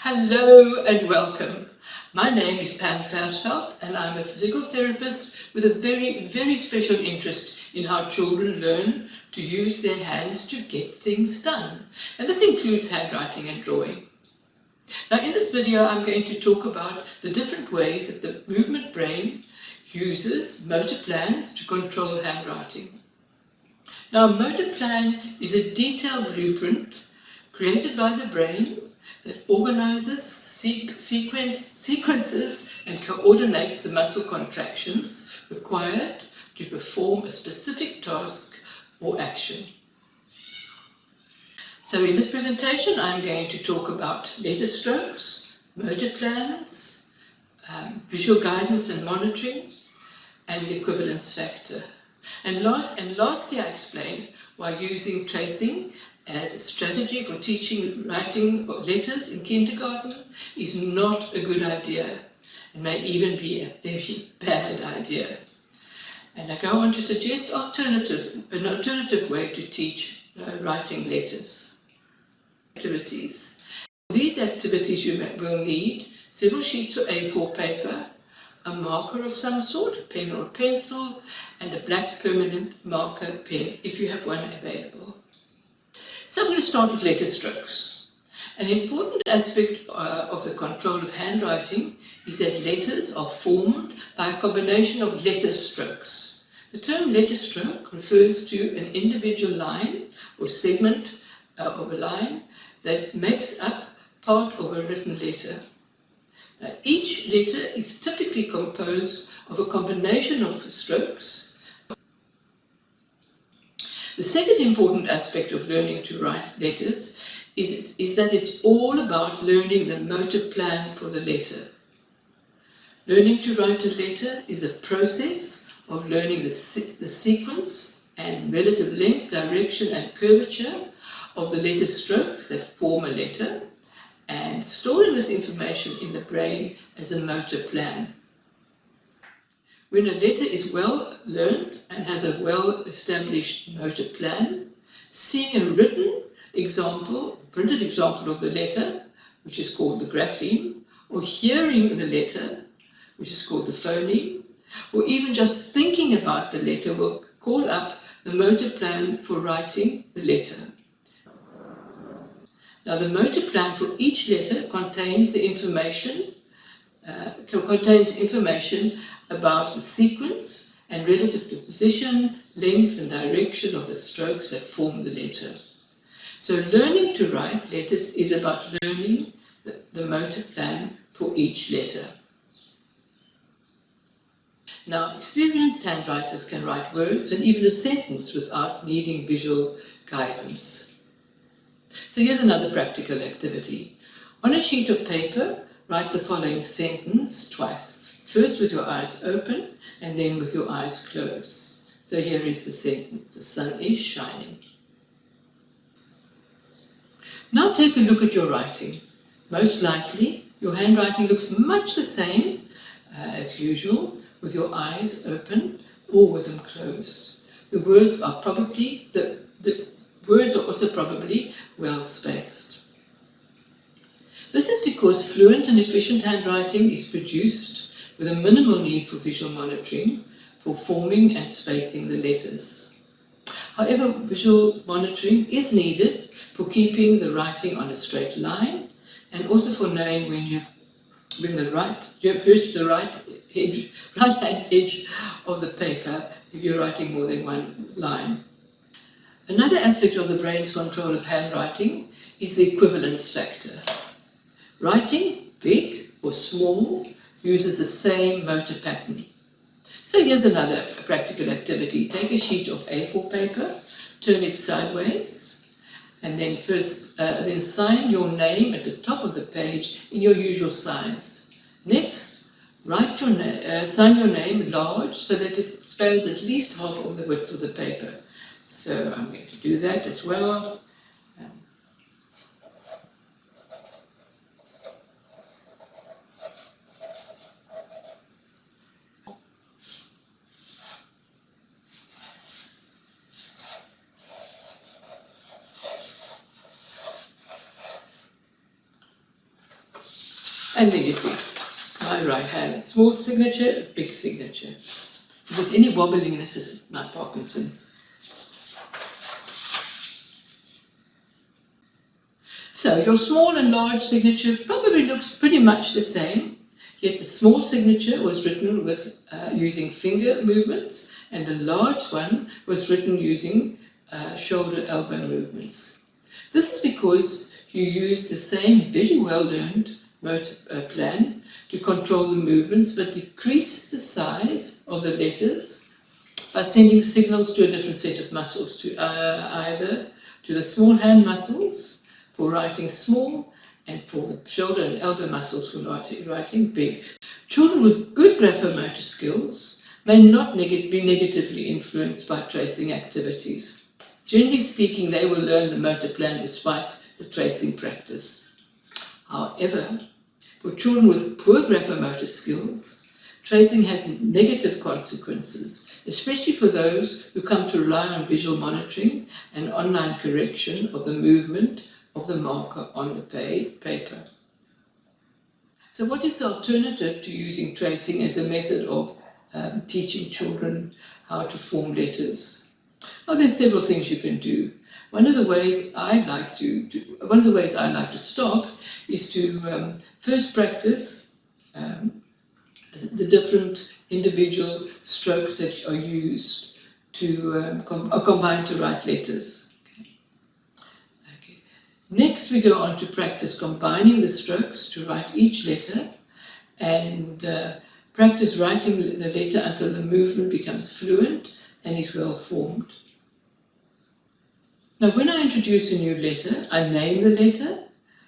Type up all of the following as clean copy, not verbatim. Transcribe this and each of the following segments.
Hello and welcome. My name is Pam Versveld and I'm a physical therapist with a very special interest in how children learn to use their hands to get things done. And this includes handwriting and drawing. Now in this video I'm going to talk about the different ways that the movement brain uses motor plans to control handwriting. Now a motor plan is a detailed blueprint created by the brain that organizes, sequences and coordinates the muscle contractions required to perform a specific task or action. So in this presentation I'm going to talk about letter strokes, motor plans, visual guidance and monitoring, and the equivalence factor. And lastly I explain why using tracing as a strategy for teaching writing letters in kindergarten is not a good idea and may even be a very bad idea. And I go on to suggest an alternative way to teach writing letters. Activities. For these activities you will need several sheets of A4 paper, a marker of some sort, a pen or a pencil, and a black permanent marker pen if you have one available. So I'm going to start with letter strokes. An important aspect of the control of handwriting is that letters are formed by a combination of letter strokes. The term letter stroke refers to an individual line or segment of a line that makes up part of a written letter. Now, each letter is typically composed of a combination of strokes. The second important aspect of learning to write letters is that it's all about learning the motor plan for the letter. Learning to write a letter is a process of learning the sequence and relative length, direction and curvature of the letter strokes that form a letter and storing this information in the brain as a motor plan. When a letter is well learnt and has a well-established motor plan, seeing a printed example of the letter, which is called the grapheme, or hearing the letter, which is called the phoneme, or even just thinking about the letter will call up the motor plan for writing the letter. Now the motor plan for each letter contains information about the sequence and relative to position, length and direction of the strokes that form the letter. So learning to write letters is about learning the motor plan for each letter. Now, experienced handwriters can write words and even a sentence without needing visual guidance. So here's another practical activity. On a sheet of paper, write the following sentence twice. First with your eyes open and then with your eyes closed. So here is the sentence: the sun is shining. Now take a look at your writing. Most likely your handwriting looks much the same as usual with your eyes open or with them closed. The words are also probably well spaced. This is because fluent and efficient handwriting is produced with a minimal need for visual monitoring for forming and spacing the letters. However, visual monitoring is needed for keeping the writing on a straight line and also for knowing when you have reached the right-hand edge of the paper if you're writing more than one line. Another aspect of the brain's control of handwriting is the equivalence factor. Writing, big or small, uses the same motor pattern. So here's another practical activity. Take a sheet of A4 paper, turn it sideways, and then then sign your name at the top of the page in your usual size. Next, sign your name large so that it spans at least half of the width of the paper. So I'm going to do that as well. And then you see my right hand, small signature, big signature. If there's any wobbling, this is my Parkinson's. So your small and large signature probably looks pretty much the same, yet the small signature was written with using finger movements, and the large one was written using shoulder elbow movements. This is because you use the same very well learned motor plan to control the movements, but decrease the size of the letters by sending signals to a different set of muscles, to either to the small hand muscles for writing small, and for the shoulder and elbow muscles for writing big. Children with good graphomotor skills may not be negatively influenced by tracing activities. Generally speaking, they will learn the motor plan despite the tracing practice. However, for children with poor graphomotor skills, tracing has negative consequences, especially for those who come to rely on visual monitoring and online correction of the movement of the marker on the paper. So what is the alternative to using tracing as a method of teaching children how to form letters? Well, there's several things you can do. One of the ways I like to start is to first practice the different individual strokes that are used to are combined to write letters. Next, we go on to practice combining the strokes to write each letter, and practice writing the letter until the movement becomes fluent and is well formed. Now, when I introduce a new letter, I name the letter,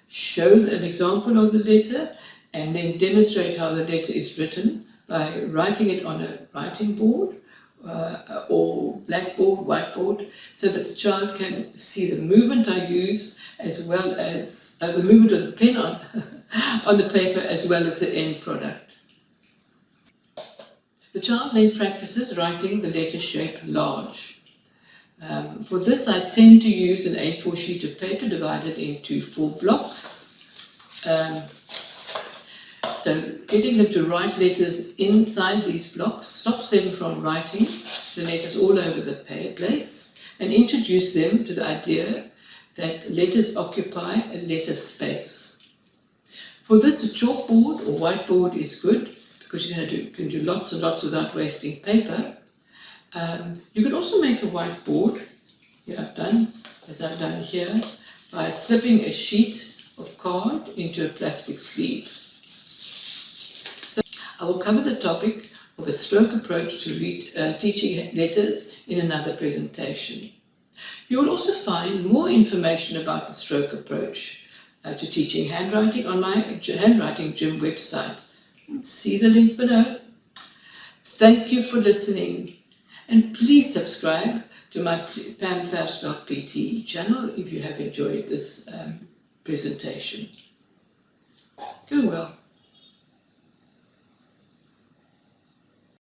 show an example of the letter, and then demonstrate how the letter is written by writing it on a writing board or blackboard, whiteboard, so that the child can see the movement I use as well as the movement of the pen on the paper, as well as the end product. The child then practices writing the letter shape large. For this, I tend to use an A4 sheet of paper divided into 4 blocks. So getting them to write letters inside these blocks stops them from writing the letters all over the place, and introduce them to the idea that letters occupy a letter space. For this, a chalkboard or whiteboard is good, because you can do lots and lots without wasting paper. You can also make a whiteboard, as I've done here, by slipping a sheet of card into a plastic sleeve. So I will cover the topic of a stroke approach to teaching letters in another presentation. You will also find more information about the stroke approach to teaching handwriting on my Handwriting Gym website. See the link below. Thank you for listening, and please subscribe to my Pam Versveld PT channel if you have enjoyed this presentation. Go well.